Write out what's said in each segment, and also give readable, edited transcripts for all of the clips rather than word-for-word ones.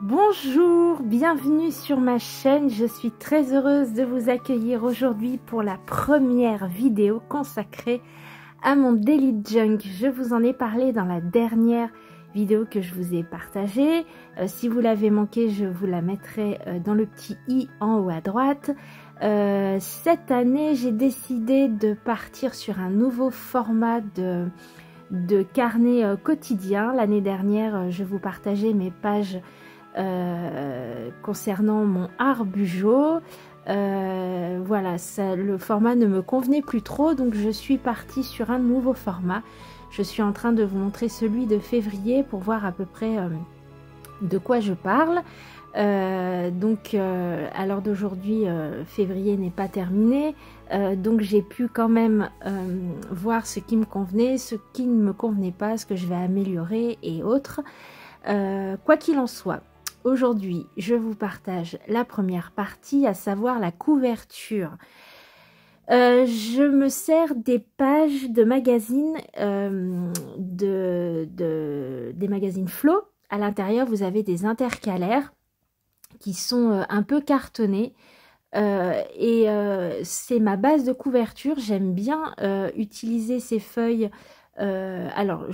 Bonjour, bienvenue sur ma chaîne. Je suis très heureuse de vous accueillir aujourd'hui pour la première vidéo consacrée à mon Daily Junk. Je vous en ai parlé dans la dernière vidéo que je vous ai partagée. Si vous l'avez manqué, je vous la mettrai dans le petit i en haut à droite. Cette année, j'ai décidé de partir sur un nouveau format de carnet quotidien. L'année dernière, je vous partageais mes pages concernant mon art bugeot. Voilà, le format ne me convenait plus trop, donc je suis partie sur un nouveau format. Je suis en train de vous montrer celui de février pour voir à peu près de quoi je parle. À l'heure d'aujourd'hui, février n'est pas terminé, donc j'ai pu quand même voir ce qui me convenait, ce qui ne me convenait pas, ce que je vais améliorer et autres. Quoi qu'il en soit, aujourd'hui, je vous partage la première partie, à savoir la couverture. Je me sers des pages de magazines, des magazines Flo. À l'intérieur, vous avez des intercalaires qui sont un peu cartonnés. C'est ma base de couverture. J'aime bien utiliser ces feuilles. Alors,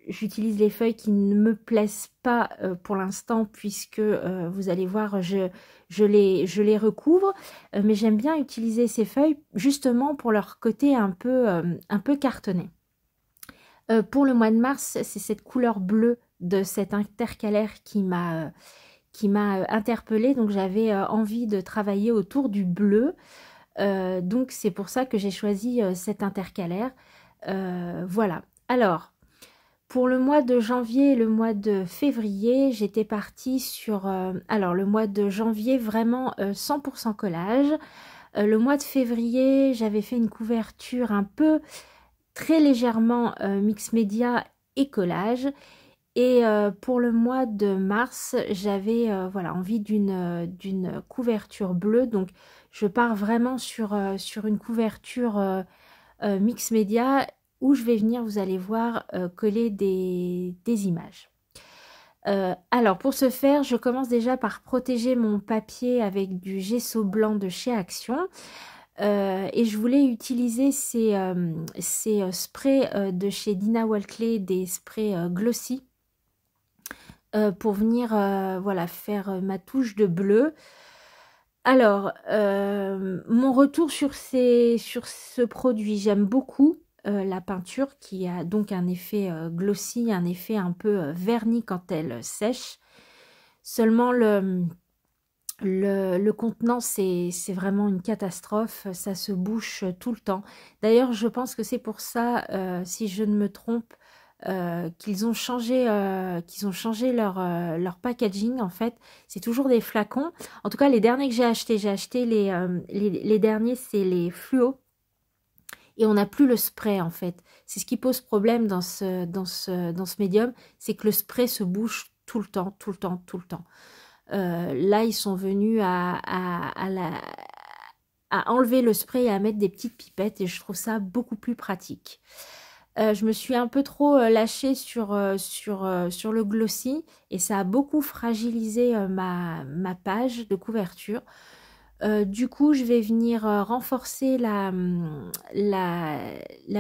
j'utilise les feuilles qui ne me plaisent pas pour l'instant, puisque vous allez voir, je les recouvre, mais j'aime bien utiliser ces feuilles justement pour leur côté un peu cartonné. Pour le mois de mars, c'est cette couleur bleue de cet intercalaire qui m'a interpellée, donc j'avais envie de travailler autour du bleu, donc c'est pour ça que j'ai choisi cet intercalaire. Voilà. Alors, pour le mois de janvier et le mois de février, j'étais partie sur... alors, le mois de janvier, vraiment 100% collage. Le mois de février, j'avais fait une couverture un peu, très légèrement mix média et collage. Et pour le mois de mars, j'avais voilà, envie d'une couverture bleue. Donc, je pars vraiment sur une couverture mix média où je vais venir, vous allez voir, coller des images. Alors pour ce faire, je commence déjà par protéger mon papier avec du gesso blanc de chez Action. Et je voulais utiliser ces sprays de chez Dina Walkley, des sprays glossy, pour venir voilà, faire ma touche de bleu. Alors, mon retour sur ce produit, j'aime beaucoup la peinture qui a donc un effet glossy, un effet un peu verni quand elle sèche. Seulement, le contenant, c'est vraiment une catastrophe, ça se bouche tout le temps. D'ailleurs, je pense que c'est pour ça, si je ne me trompe, qu'ils ont changé leur packaging. En fait, c'est toujours des flacons. En tout cas, les derniers que j'ai acheté les derniers, c'est les fluos. Et on n'a plus le spray, en fait. C'est ce qui pose problème dans ce médium, c'est que le spray se bouche tout le temps. Là, ils sont venus à enlever le spray et à mettre des petites pipettes, et je trouve ça beaucoup plus pratique. Je me suis un peu trop lâchée sur le glossy, et ça a beaucoup fragilisé ma page de couverture. Du coup, je vais venir renforcer la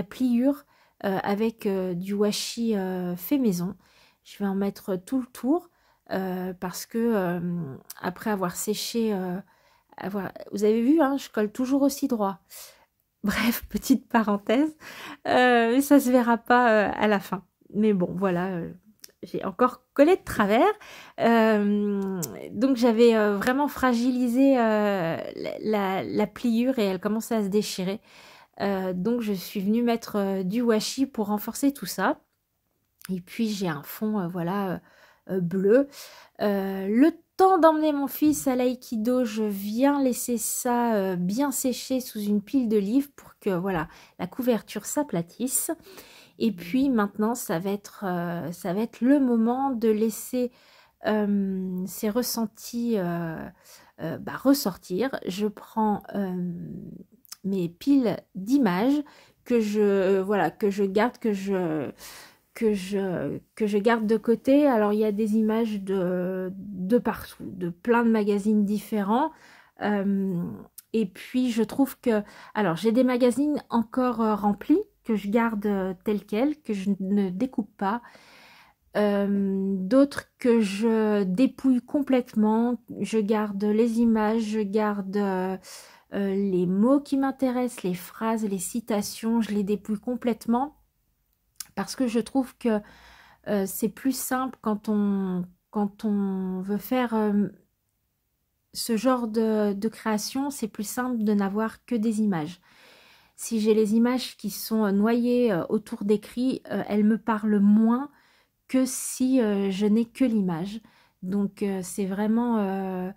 pliure avec du washi fait maison. Je vais en mettre tout le tour parce que après avoir séché, vous avez vu, hein, je colle toujours aussi droit. Bref, petite parenthèse, ça se verra pas à la fin. Mais bon, voilà, j'ai encore collé de travers. Donc j'avais vraiment fragilisé la pliure et elle commençait à se déchirer. Donc je suis venue mettre du washi pour renforcer tout ça. Et puis j'ai un fond voilà, bleu. Le temps d'emmener mon fils à l'aïkido, je viens laisser ça bien sécher sous une pile de livres pour que voilà, la couverture s'aplatisse. Et puis maintenant, ça va être le moment de laisser ces ressentis ressortir. Je prends mes piles d'images que je garde, que je garde de côté. Alors il y a des images de de partout, de plein de magazines différents. Et puis je trouve que, alors j'ai des magazines encore remplis, que je garde tels quels, que je ne découpe pas. D'autres que je dépouille complètement, je garde les images, je garde les mots qui m'intéressent, les phrases, les citations, je les dépouille complètement parce que je trouve que c'est plus simple quand on veut faire ce genre de création, c'est plus simple de n'avoir que des images. Si j'ai les images qui sont noyées autour d'écrits, elles me parlent moins que si je n'ai que l'image. Donc c'est vraiment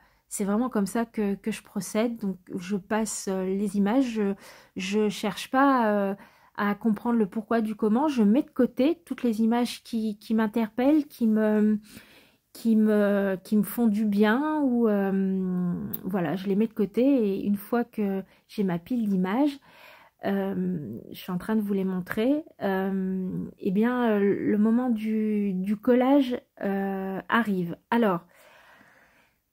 comme ça que je procède. Donc je passe les images, je cherche pas à comprendre le pourquoi du comment, je mets de côté toutes les images qui m'interpellent, qui me font du bien, ou voilà, je les mets de côté, et une fois que j'ai ma pile d'images, je suis en train de vous les montrer, et bien le moment du collage arrive. Alors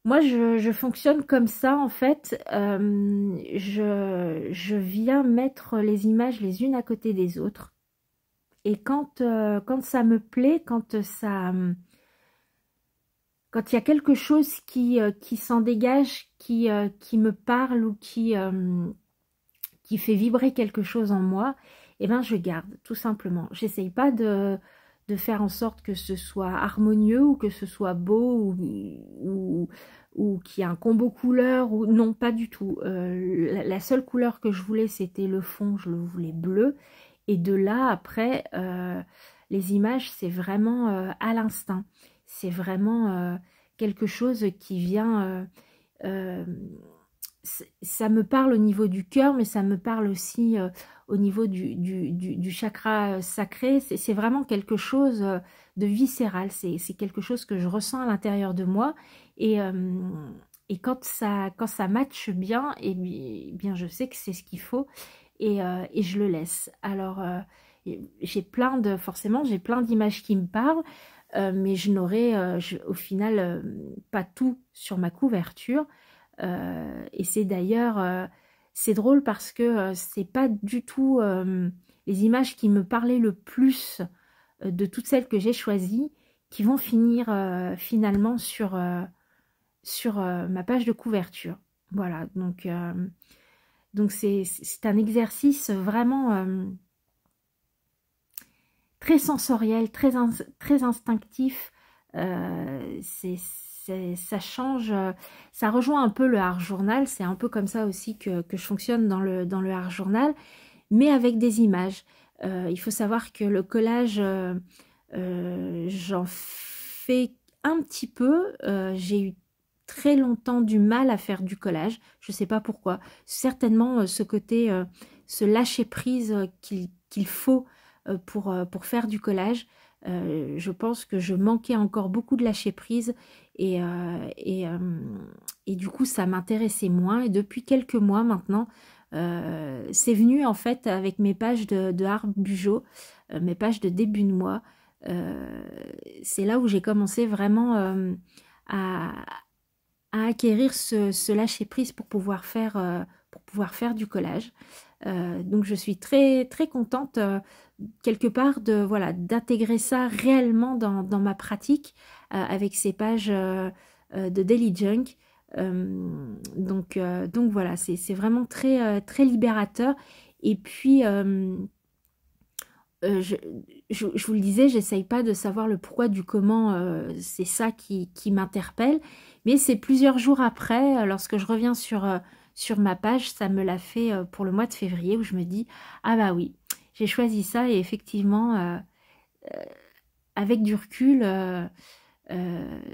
moi je fonctionne comme ça en fait, je viens mettre les images les unes à côté des autres, et quand ça me plaît, quand il y a quelque chose qui s'en dégage, qui me parle, ou qui fait vibrer quelque chose en moi, eh ben je garde, tout simplement. J'essaye pas de faire en sorte que ce soit harmonieux, ou que ce soit beau, ou qu'il y ait un combo couleur, ou non, pas du tout. La seule couleur que je voulais, c'était le fond, je le voulais bleu. Et de là, après, les images, c'est vraiment à l'instinct. C'est vraiment quelque chose qui vient... ça me parle au niveau du cœur, mais ça me parle aussi au niveau du chakra sacré. C'est vraiment quelque chose de viscéral. C'est quelque chose que je ressens à l'intérieur de moi. Et quand ça matche bien, et bien je sais que c'est ce qu'il faut, et je le laisse. Alors, forcément, j'ai plein d'images qui me parlent, mais je n'aurai au final pas tout sur ma couverture. Et c'est d'ailleurs, c'est drôle parce que c'est pas du tout les images qui me parlaient le plus de toutes celles que j'ai choisies qui vont finir finalement sur ma page de couverture. Voilà, donc c'est un exercice vraiment très sensoriel, très instinctif. Ça change, ça rejoint un peu le art journal. C'est un peu comme ça aussi que je fonctionne dans le art journal, mais avec des images. Il faut savoir que le collage, j'en fais un petit peu. J'ai eu très longtemps du mal à faire du collage. Je ne sais pas pourquoi. Certainement ce côté, ce lâcher prise qu'il faut pour faire du collage. Je pense que je manquais encore beaucoup de lâcher prise, et du coup ça m'intéressait moins, et depuis quelques mois maintenant c'est venu en fait avec mes pages de Art Bugeaud, mes pages de début de mois. C'est là où j'ai commencé vraiment à acquérir ce lâcher prise pour pouvoir faire du collage. Donc je suis très très contente quelque part voilà, d'intégrer ça réellement dans ma pratique avec ces pages de Daily Junk. Donc voilà, c'est vraiment très libérateur. Et puis je, je vous le disais, j'essaye pas de savoir le pourquoi du comment, c'est ça qui m'interpelle, mais c'est plusieurs jours après, lorsque je reviens sur ma page, ça me l'a fait pour le mois de février, où je me dis, ah bah oui, j'ai choisi ça, et effectivement, avec du recul,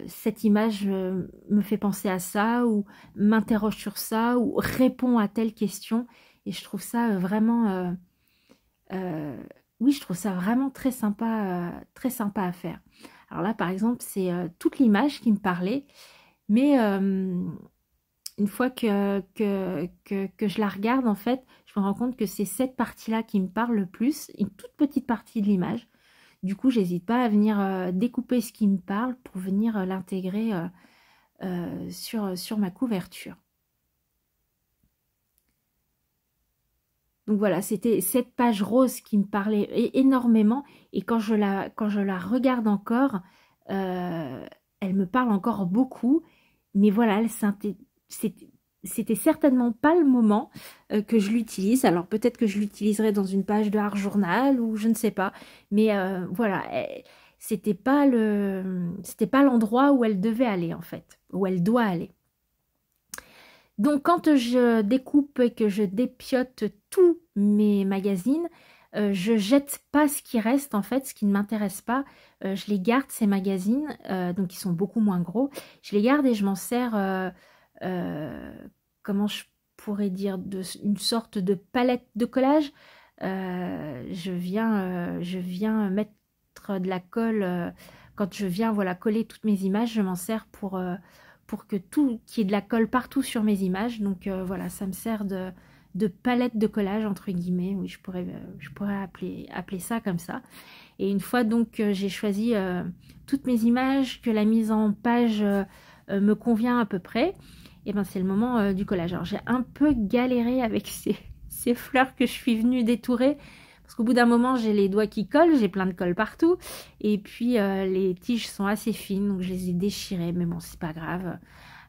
cette image me fait penser à ça, ou m'interroge sur ça, ou répond à telle question, et je trouve ça vraiment... oui, je trouve ça vraiment très sympa à faire. Alors là, par exemple, c'est toute l'image qui me parlait, mais une fois que je la regarde, en fait, je me rends compte que c'est cette partie-là qui me parle le plus, une toute petite partie de l'image. Du coup, j'hésite pas à venir découper ce qui me parle pour venir l'intégrer sur ma couverture. Donc voilà, c'était cette page rose qui me parlait énormément. Et quand je la regarde encore, elle me parle encore beaucoup. Mais voilà, c'était certainement pas le moment que je l'utilise. Alors peut-être que je l'utiliserai dans une page de Art Journal ou je ne sais pas. Mais voilà, c'était pas l'endroit où elle devait aller en fait, où elle doit aller. Donc quand je découpe et que je dépiote tous mes magazines, je jette pas ce qui reste en fait, ce qui ne m'intéresse pas. Je les garde ces magazines, donc ils sont beaucoup moins gros. Je les garde et je m'en sers, comment je pourrais dire, une sorte de palette de collage. Je viens mettre de la colle, quand je viens voilà, coller toutes mes images, je m'en sers pour que tout, qu'il y ait de la colle partout sur mes images. Donc voilà, ça me sert de palette de collage, entre guillemets. Oui, je pourrais appeler ça comme ça. Et une fois donc j'ai choisi toutes mes images, que la mise en page me convient à peu près, et ben c'est le moment du collage. Alors j'ai un peu galéré avec ces fleurs que je suis venue détourer, parce qu'au bout d'un moment j'ai les doigts qui collent, j'ai plein de colle partout, et puis les tiges sont assez fines, donc je les ai déchirées, mais bon c'est pas grave,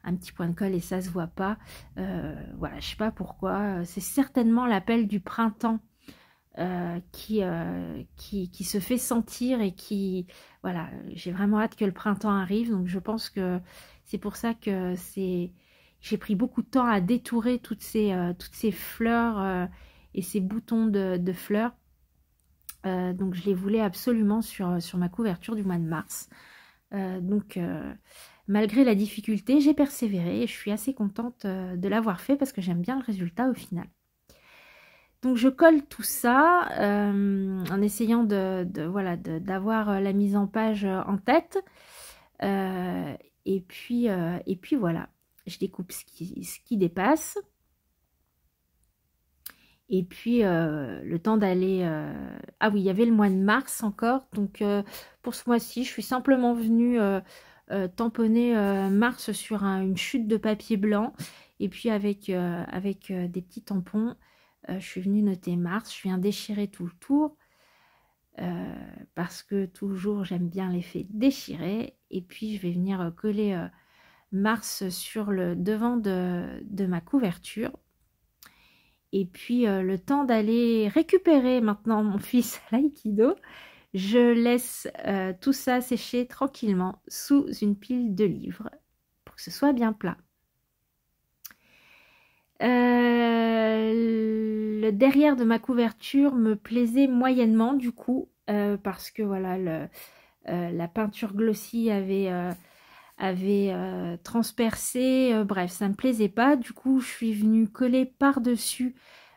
un petit point de colle et ça se voit pas. Voilà, je sais pas pourquoi, c'est certainement l'appel du printemps qui se fait sentir et qui, voilà, j'ai vraiment hâte que le printemps arrive, donc je pense que c'est pour ça que j'ai pris beaucoup de temps à détourer toutes ces fleurs et ces boutons de fleurs. Donc je les voulais absolument sur ma couverture du mois de mars. Malgré la difficulté, j'ai persévéré et je suis assez contente de l'avoir fait parce que j'aime bien le résultat au final. Donc je colle tout ça en essayant d'avoir la mise en page en tête. Et puis voilà, je découpe ce qui dépasse. Et puis le temps d'aller... Ah oui, il y avait le mois de mars encore. Donc pour ce mois-ci, je suis simplement venue tamponner mars sur une chute de papier blanc. Et puis avec des petits tampons, je suis venue noter mars. Je viens déchirer tout le tour. Parce que toujours j'aime bien l'effet déchiré. Et puis je vais venir coller mars sur le devant de ma couverture. Et puis le temps d'aller récupérer maintenant mon fils à l'aïkido, je laisse tout ça sécher tranquillement sous une pile de livres pour que ce soit bien plat. Le derrière de ma couverture me plaisait moyennement du coup parce que voilà la peinture glossy avait transpercé, bref ça me plaisait pas, du coup je suis venue coller par dessus.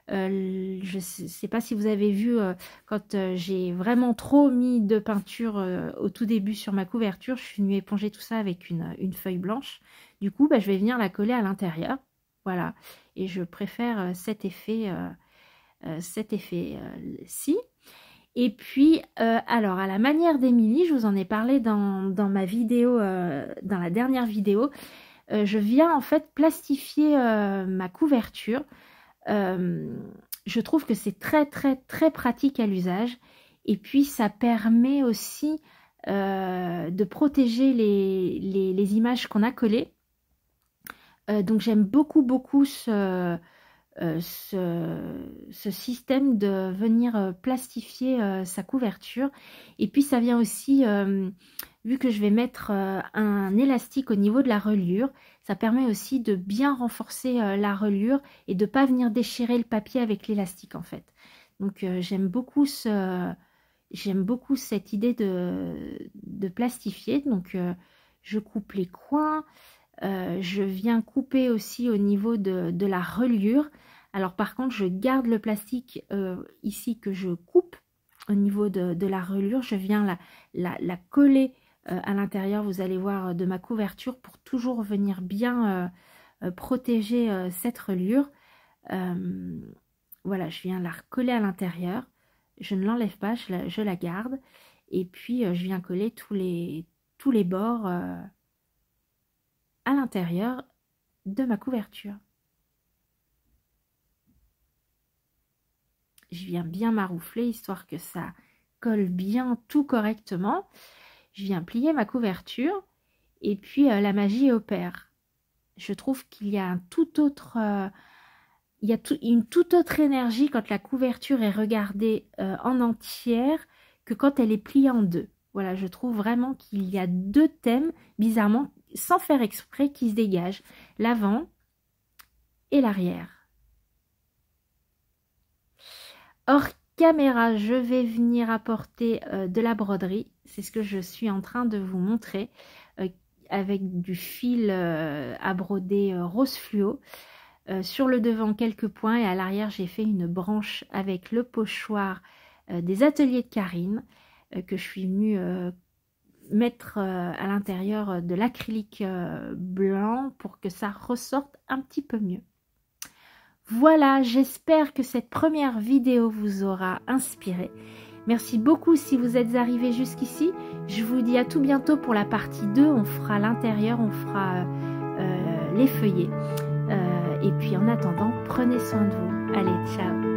Je sais pas si vous avez vu quand j'ai vraiment trop mis de peinture au tout début sur ma couverture, je suis venue éponger tout ça avec une feuille blanche. Du coup je vais venir la coller à l'intérieur, voilà, et je préfère cet effet-ci. Et puis, alors, à la manière d'Emilie, je vous en ai parlé dans ma vidéo, dans la dernière vidéo, je viens en fait plastifier ma couverture. Je trouve que c'est très, très, très pratique à l'usage. Et puis, ça permet aussi de protéger les images qu'on a collées. Donc, j'aime beaucoup, beaucoup ce système de venir plastifier sa couverture. Et puis ça vient aussi, vu que je vais mettre un élastique au niveau de la reliure, ça permet aussi de bien renforcer la reliure et de ne pas venir déchirer le papier avec l'élastique en fait. Donc j'aime beaucoup cette idée de plastifier. Donc je coupe les coins. Je viens couper aussi au niveau de la reliure. Alors par contre, je garde le plastique ici que je coupe au niveau de la reliure. Je viens la coller à l'intérieur, vous allez voir, de ma couverture pour toujours venir bien protéger cette reliure. Voilà, je viens la recoller à l'intérieur. Je ne l'enlève pas, je la garde. Et puis, je viens coller tous les bords à l'intérieur de ma couverture. Je viens bien maroufler histoire que ça colle bien tout correctement. Je viens plier ma couverture et puis la magie opère. Je trouve qu'il y a un tout autre, une toute autre énergie quand la couverture est regardée en entière que quand elle est pliée en deux. Voilà, je trouve vraiment qu'il y a deux thèmes, bizarrement, sans faire exprès, qui se dégagent. L'avant et l'arrière. Hors caméra, je vais venir apporter de la broderie. C'est ce que je suis en train de vous montrer avec du fil à broder rose fluo. Sur le devant, quelques points et à l'arrière, j'ai fait une branche avec le pochoir des ateliers de Karine que je suis venue mettre à l'intérieur de l'acrylique blanc pour que ça ressorte un petit peu mieux. Voilà, j'espère que cette première vidéo vous aura inspiré. Merci beaucoup si vous êtes arrivés jusqu'ici. Je vous dis à tout bientôt pour la partie 2. On fera l'intérieur, on fera les feuillets. Et puis en attendant, prenez soin de vous. Allez, ciao!